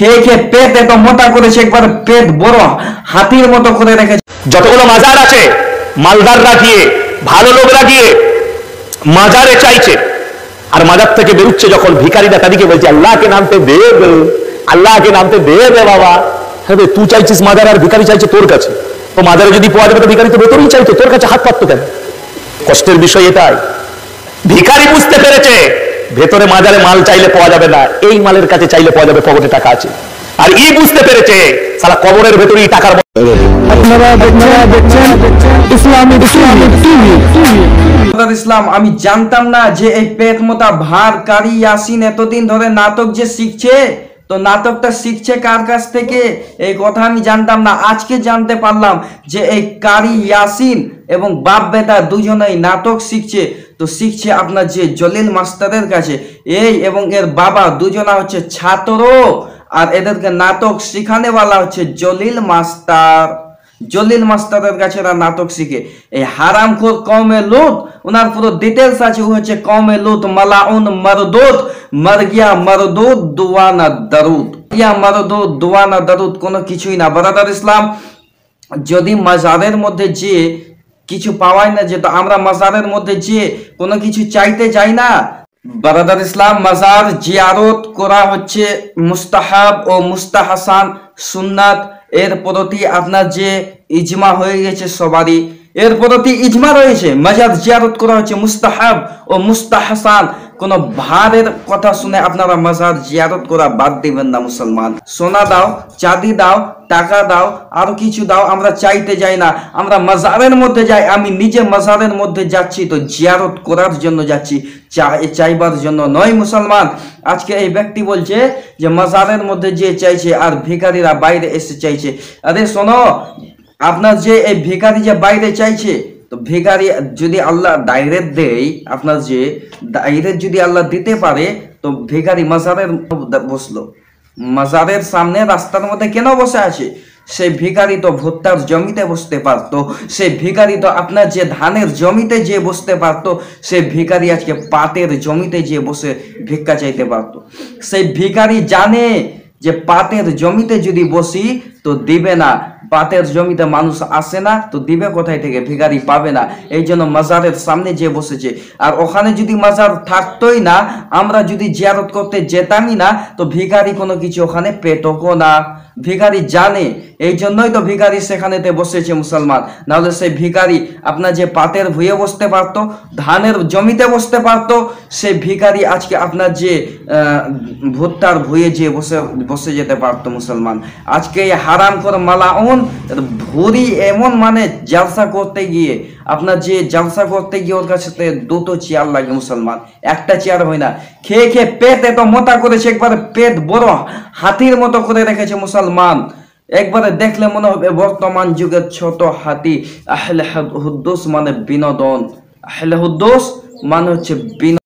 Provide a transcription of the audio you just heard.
খেয়ে খেয়ে পেট এত মোটা করেছে, একবার পেট বড় হাতির মতো করে রেখেছে। যতগুলো মাজার আছে মালদাররা গিয়ে, ভালো লোকরা গিয়ে মাজারে চাইছে, আর মাজার থেকে বেরুচ্ছে যখন ভিখারিরা তাদেরকে বলছে আল্লাহকে নামতে দে, আল্লাহকে নামতে দে বাবা। হ্যাঁ তুই চাইছিস মাজার, আর ভিখারি চাইছে তোর কাছে। তো মাজারে যদি পাওয়া যাবে তো ভিখারি তো ভেতরেই চাইতো, তোর কাছে হাত পাততো কেন? কষ্টের বিষয় এটাই, ভিখারি বুঝতে পেরেছে ভেতরে মাজারে মাল চাইলে পাওয়া যাবে না, এই মালের কাছে চাইলে পাওয়া যাবে, পকেটে টাকা আছে। আর ই বুঝতে পেরেছে সারা কবরের ভেতরেই টাকার। আপনারা দেখছেন ইসলামিক টিভি। ইসলাম, আমি জানতাম না যে এই পেট মোটা ভার কারি ইয়াসিন এতদিন ধরে নাটক যে শিখছে, তো নাটকটা শিখছে কার কাছ থেকে এই কথা আমি জানতাম না। আজকে জানতে পারলাম যে এই কারি ইয়াসিন এবং বাপ বেটা দুজনেই নাটক শিখছে। তো শিখছে আপনার যে জলিল মাস্টারের কাছে। এই এবং এর বাবা দুজনা হচ্ছে ছাত্র, আর এদেরকে নাটক শিখানেওয়ালা হচ্ছে জলিল মাস্টার। জলিল মাস্টারের কাছে এরা নাটক শিখে। এই হারামখোর কওমে লুত, ওনার পুরো ডিটেলস আছে। ও হচ্ছে কওমে লুত মালাউন মারদুদ, মর গিয়া মারদুদ দুয়ানা দারুদ। ইয়া মারদুদ দুয়ানা দারুদ কোনো কিছুই না। ব্রাদার ইসলাম, যদি মাজারের মধ্যে যে কিছু পাওয়াই না যেত, আমরা মাজারের মধ্যে যে কোনো কিছু চাইতে যাই না। ব্রাদার ইসলাম, মাজার জিয়ারত করা হচ্ছে মুস্তাহাব ও মুস্তাহাসান সুন্নাত। এর প্রতি আপনার যে ইজমা হয়ে গেছে সবারই, এর প্রতি ইজমা রয়েছে। মাজার জিয়ারত করা হচ্ছে মুস্তাহাব ও মুস্তাহাসান। কোন ভারের কথা শুনে আপনারা মাজার জিয়ারত করা বাদ দিবেন না মুসলমান। সোনা দাও, চাঁদি দাও, টাকা দাও, আরো কিছু দাও, আমরা চাইতে যাই না, আমরা মাজারের মধ্যে যাই। আমি নিজে মাজারের মধ্যে যাচ্ছি তো জিয়ারত করার জন্য যাচ্ছি, চাইবার জন্য নয় মুসলমান। আজকে এই ব্যক্তি বলছে যে মাজারের মধ্যে যে চাইছে আর ভিখারিরা বাইরে এসে চাইছে। আরে শোনো, আপনার যে এই ভিখারি যে বাইরে চাইছে, তো ভিখারি যদি আল্লাহ ডাইরেক্ট দেয়, আপনার যে ডাইরেক্ট যদি আল্লাহ দিতে পারে, তো ভিখারি মাজারের বসলো, মাজারের সামনে রাস্তার মধ্যে কেন বসে আছে? সেই ভিখারি তো ভুট্টার জমিতে বসতে পারতো, সেই ভিখারি তো আপনার যে ধানের জমিতে যে বসতে পারতো, সেই ভিখারি আজকে পাটের জমিতে যে বসে ভিক্ষা চাইতে পারতো। সেই ভিখারি জানে যে পাটের জমিতে যদি বসি তো দিবে না, পাটের জমিতে মানুষ আসে না, তো দিবে কোথায় থেকে? ভিখারি পাবে না। এই জন্য মাজারের সামনে যে বসেছে। আর ওখানে যদি মাজার থাকতোই না, আমরা যদি জিয়ারত করতে যেতামই না, তো ভিখারি কোনো কিছু ওখানে পেতকো না। ভিখারি জানে, এই জন্যই তো ভিখারি সেখানেতে বসেছে মুসলমান। নাহলে সেই ভিখারি আপনার যে পাটের ভুঁয়ে বসতে পারতো, ধানের জমিতে বসতে পারতো, সেই ভিখারি আজকে আপনার যে ভুট্টার ভুঁয়ে যে বসে যেতে পারতো মুসলমান। আজকে হারাম করে মালাউন ভুরি এমন মানে জালসা করতে গিয়ে, আপনার যে জালসা করতে গিয়ে ওর কাছে দুটো চেয়ার লাগে মুসলমান, একটা চেয়ার হয় না। খেয়ে খেয়ে পেট এত মোটা করেছে, একবার পেট বড় হাতির মতো করে রেখেছে মুসলমান। একবারে দেখলে মনে হবে বর্তমান যুগের ছোট হাতি। আহলে হুদ্দুস মানে বিনোদন, আহলে হুদ্দুস মানে হচ্ছে বিনোদন।